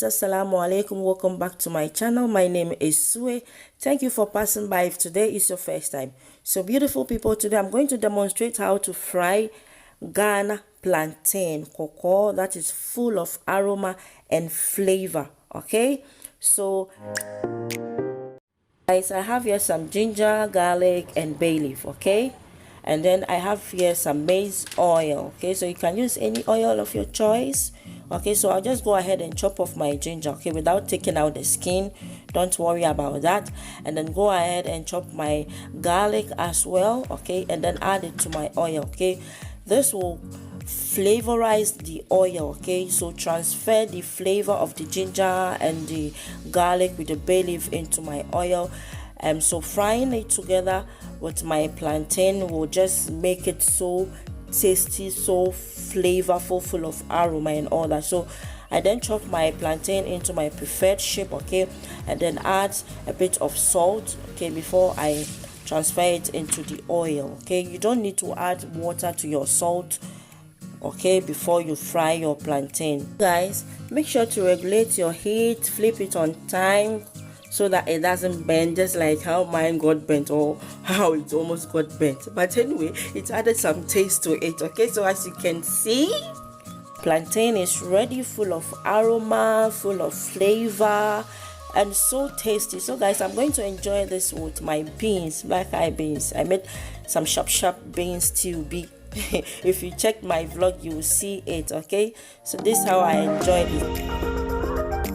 guys, assalamu alaikum. Welcome back to my channel. My name is Sue. Thank you for passing by if today is your first time. So beautiful people, today I'm going to demonstrate how to fry Ghana plantain cocoa that is full of aroma and flavor. Okay, so guys, I have here some ginger, garlic and bay leaf. Okay, and then I have here some maize oil. Okay, so you can use any oil of your choice. Okay, so I'll just go ahead and chop off my ginger, okay, without taking out the skin. Don't worry about that. And then go ahead and chop my garlic as well, okay, and then add it to my oil. Okay, this will flavorize the oil. Okay, so transfer the flavor of the ginger and the garlic with the bay leaf into my oil. So frying it together with my plantain will just make it so tasty, so flavorful, full of aroma and all that. So I then chop my plantain into my preferred shape, okay, and then add a bit of salt, okay, before I transfer it into the oil. Okay, you don't need to add water to your salt, okay, before you fry your plantain. Guys, make sure to regulate your heat, flip it on time so that it doesn't burn, just like how mine got burnt or how it almost got burnt. But anyway, it added some taste to it. Okay, so as you can see, plantain is ready, full of aroma, full of flavor and so tasty. So guys, I'm going to enjoy this with my beans, black eye beans. I made some sharp beans stew. If you check my vlog, you will see it. Okay, so this is how I enjoyed it.